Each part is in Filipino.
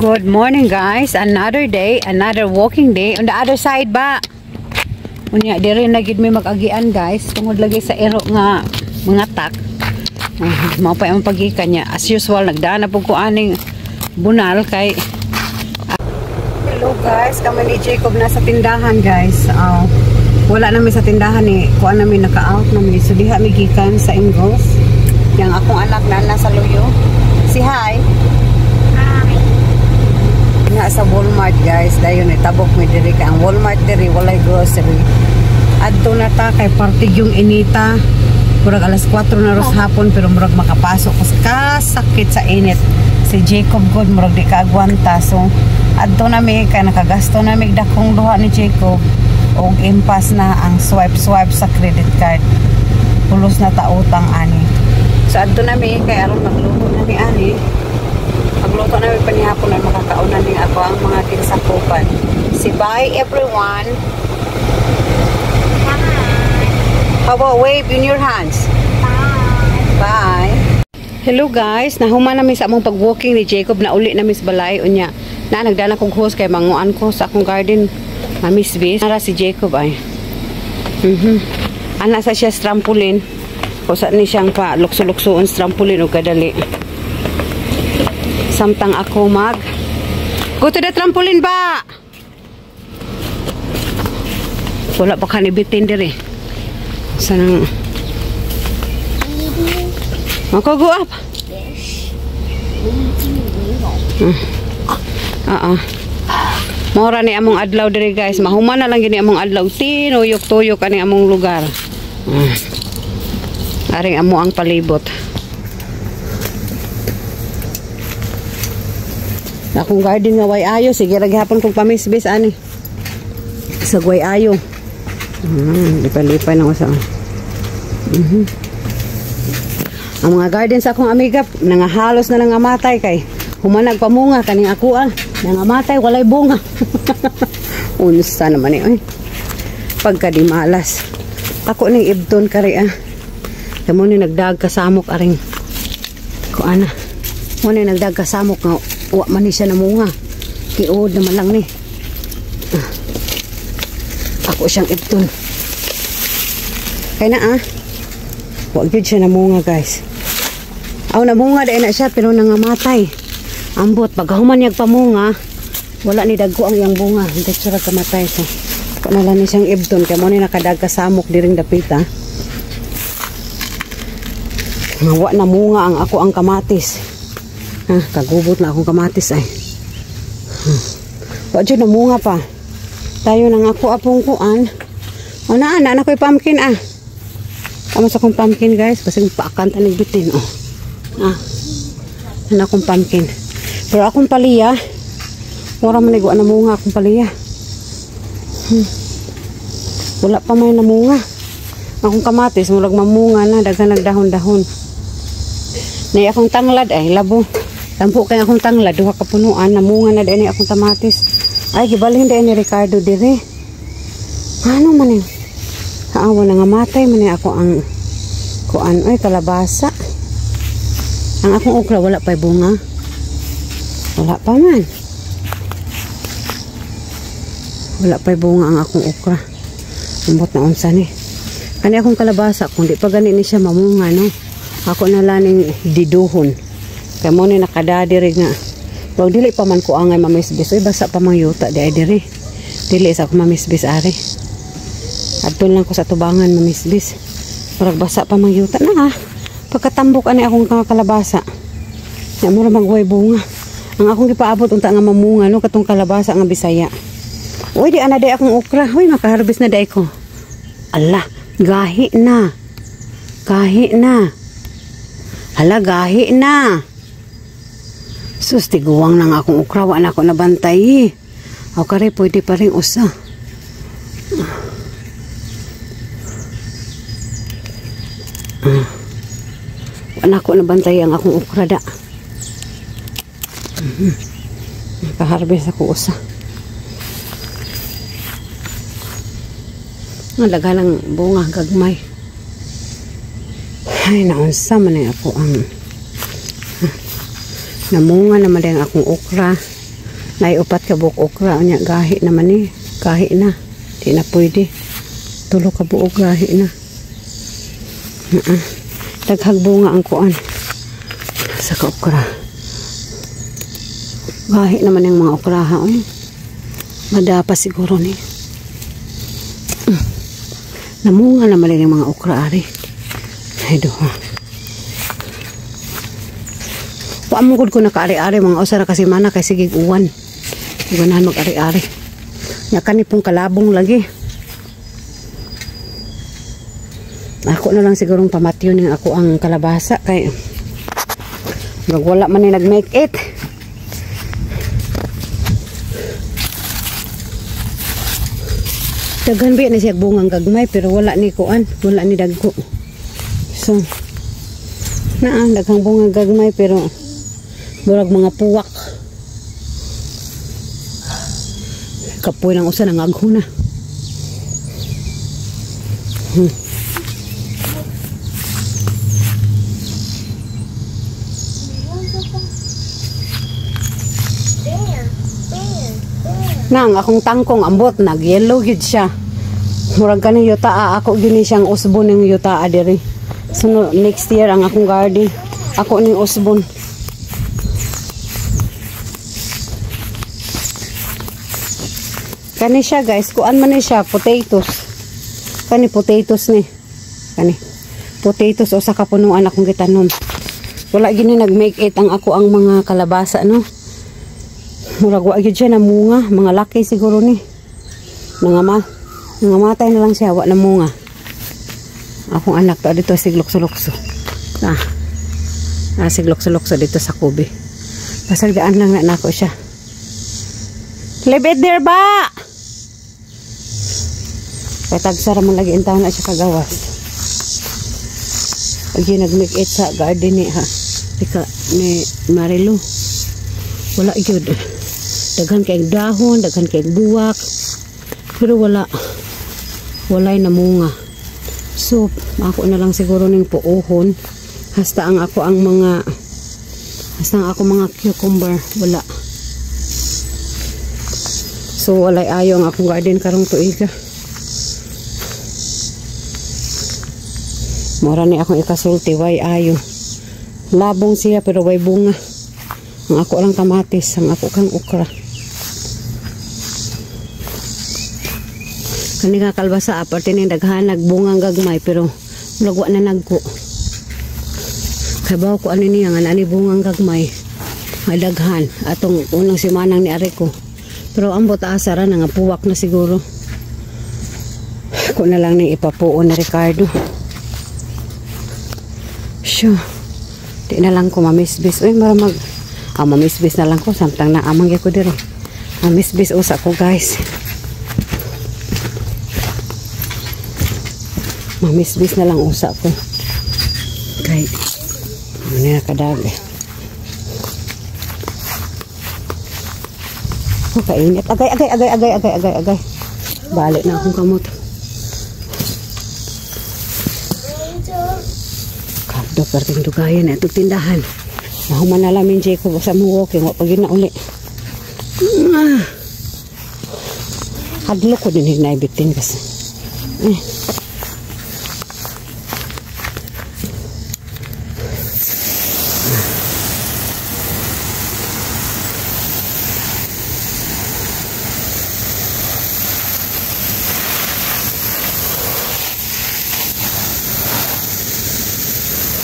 Good morning guys, another day, another walking day on the other side ba. Unya diri na gid mi mag-agian guys, tungod lagi sa ero nga mga tak. Mao pa ang pagikan niya. As usual nagdaan na pud ko aning bunal kay. Hello guys, kami ni Jacob na sa tindahan guys. Wala namin sa tindahan ni kuan namin naka-out namin. So diha mi gikan sa Ingles. Yang akong anak na nasa Luyo. Si hi. Sa Walmart guys, dayon itabok mi diri kay ang Walmart diri walay grocery. Adto na ta kay party yung inita. Murag alas 4 na ros hapon pero murag makapasok kasi kasakit sa init. Si Jacob god murag di kaagwanta. So adto na mi kay nakagasto na mi dakong duha ni Jacob og impas na ang swipe sa credit card. Pulos na ta utang ani. So adto na mi kay aron magluto na ni ani. Magluto namin panihapon na makakaunan din ako ang mga kinsakupan. Si bye everyone. Bye. How about wave in your hands? Bye. Bye. Hello guys, nahuman namin sa among pag-walking ni Jacob na uli namin sa balay. Unya, na nagdala kong host kay manguan ko sa akong garden. Mamisbis. Nara si Jacob ay. Ana sa siya trampoline. Kusa ni siyang pa lukso-luksoon trampoline o kadali. Samtang ako go to the trampoline ba? Wala pa kanibitin diri. Sanang ako go up. Mora ni among adlaw diri guys. Mahuman na lang gini among adlaw. Tinuyok-tuyok ani among lugar. Aring amo ang palibot. Akong garden nga way ayo, sige raghapon kong pamisbis ani. Sa way ayo. Lipay-lipay na ko sa. Ang mga garden sa akong amiga nangahalos na nangamatay kay humanag pamunga kaning ako nangamatay walay bunga. Unsa naman ni pagka di malas. Ako ning ibton kari Kamo ni nagdag kasamok aring kuana. Mo ni nagdag kasamok nga wa man ni siya namunga. Tiod naman lang ni. Ako siyang ibton. Kaya na wa gyud siya namunga guys. Aw namunga dai na siya pero nangamatay. Ambot paghuman niyag pamunga, wala ni dagko ang iyang bunga. Hindi siya kamatay so. Kanala ni siyang ibton kay mo ni nakadag kasamok diring dapita. Wa namunga ang ako ang kamatis. Kagubot na akong kamatis ay. Wa dyan namunga pa. Tayo nang ako apong kuan. O na ako'y pumpkin Kama sa akong pumpkin guys. Kasi paakan tanig bitin. Akong pumpkin. Pero akong paliya. Wala man nagwa namunga akong paliya. Wala pa may namunga. Akong kamatis. Mulag mamunga na. Daghan nagdahon-dahon. Nay akong tanglad ay labo. Tampo kay akong tanglad, duha ka punuan, namunga na din akong tamatis. Ay, gibalhin din ni Ricardo dire. Ano man yun? Kaawa na nga matay man ako ang kuan ay kalabasa. Ang akong okra wala pa bunga. Wala pa man. Wala pa bunga ang akong okra. Umbot na unsa ni. Kani akong kalabasa, kung di pa gani ni siya mamunga, no? Ako na laning diduhon. Kaya mo ni nakadadiri nga. Huwag dili pa man ko angay mamisbis. Uy, basa pa mang yuta di ay diri. Dili sa ako mamisbis ari. Adton lang ko sa tubangan mamisbis. Murag basa pa mang yuta na Pagkatambok ani akong kalabasa. Na mura magway bunga. Ang akong gipaabot unta nga mamunga no katong kalabasa nga Bisaya. Uy, di ana day akong okra. Uy, makaharbis na day ko. Allah, gahi na. Gahi na. Hala, gahi na. Sus, tiguwang nang akong okra. Wa na ako nabantay. Ako kare, pwede pa rin usa. Wa na ako nabantay ang akong okra da. Nakaharbis ako usa. Nalaga lang bunga, gagmay. Ay, naunsa man ako ang namunga naman din akong okra. Naiupat ka buok okra. Anya, gahi naman eh. Gahi na. Di na pwede. Tulo ka buok gahi na. Daghag bunga ang kuan. Sa ka okra. Gahi naman yung mga okra ha. Madapa siguro ni. Namunga naman yung mga okra ari. Ay do ha. Paamugod ko na kaari-ari mga usara kasi mana kay sigig uwan. Ganahan mag-ari-ari. Yakan pong kalabong lagi. Ako na lang sigurong pamatyo ning ako ang kalabasa kay wala man ni nag-make it. Daghan ba na siya bungang gagmay pero wala ni kuan, wala ni dagko. So daghang bungang gagmay pero murag mga puwak. Kapoy lang usa nang agho na. Nang akong tangkong ambot nag-yellow gid siya. Murag kani yuta ako gini siyang usbon ning yuta diri. So next year ang akong garden ako ning usbon. Kani siya guys, kuan man ni siya potatoes. Kani potatoes ni. Kani potatoes o sa kapunuan akong gitanom. Wala gini nag-make it ang ako ang mga kalabasa no. Murag wa gyud siya na munga, mga laki siguro ni. Nangamatay na lang siya, wa na munga. Akong anak to dito siglok-sulokso. Siglok-sulokso dito sa kubi. Pasagdaan lang na nako siya. Leave it there ba? Kaya tagsara mo lagi intaw na siya kagawas. Pag yun nag-make it sa garden ni ha. Ika ni Marilu. Wala yun. Daghan kayong dahon, daghan kayong buwak. Pero walay na munga. So, ako na lang siguro ning puuhon. Hasta ang ako mga cucumber. Wala. So, walay ayo ang akong garden karong tuiga. Mura ni akong ikasulti, way ayo. Labong siya pero way bunga. Ang ako lang kamatis, ang ako kang okra. Kani nga kalbasa, aparte ni daghan nagbungang gagmay pero nagwa na nagko. Kabaw ko ano niya nga nani bungang gagmay. May daghan atong unang simanang ni Ariko. Pero ang bota-asara na nga puwak na siguro. Ko na lang ni ipapuon ni Ricardo. Sure. Di na lang ko mamisbis. Uy, maramag. Mamisbis na lang ko. Samtang na amang ko diri. Mamisbis usa ko guys. Mamisbis na lang usa ko. Okay. Ano na kadag eh. Kainit. Agay. Balik na akong kamot. Kabdo perting dugayan na itong tindahan. Mahuman na lamin Jacob sa mga walking. Wapag yun na uli. Hadlo ko din hinaibitin kasi.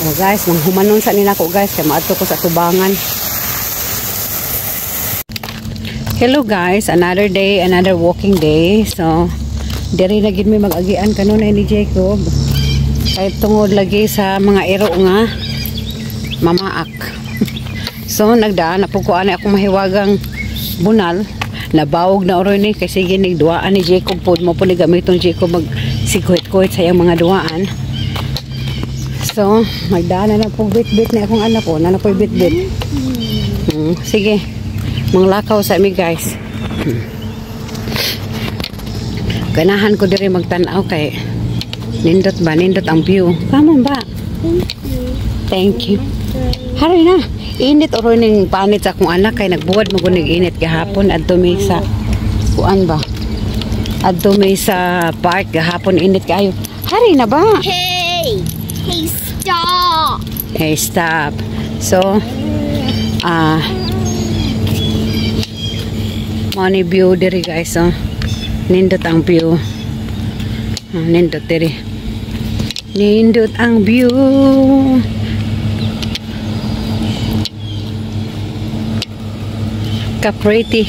Oh guys, manghumanon sa nila ko guys, kaya maadto ko sa tubangan. Hello guys, another day, another walking day. So, diri na gid mi mag-agian kanunay ni Jacob. Kahit tungod lagi sa mga iro nga mamaak. So, nagdaan na po ko ani akong mahiwagang bunal. Nabawog na oro ni kasi ginig duaan ni Jacob pod mo puli gamitong Jacob mag sigwit-kuwit sa iyang mga duaan. So, magdaan na po bit-bit na akong anak ko. Na po bit-bit. Sige. Manglakaw sa mi guys. Ganahan ko diri magtanaw kay nindot ba? Nindot ang view. Come on ba? Thank you. Thank you. Hurry na. Init oro ning panit sa akong anak kay nagbuwad mo gunig init gahapon adto mi sa kuan ba? Adto mi sa park gahapon init kayo. Hari na ba? Hey! Hey, stop! Hey, stop. So, money view diri guys, oh. Nindot ang view. Nindot diri. Nindot ang view. Ka-pretty.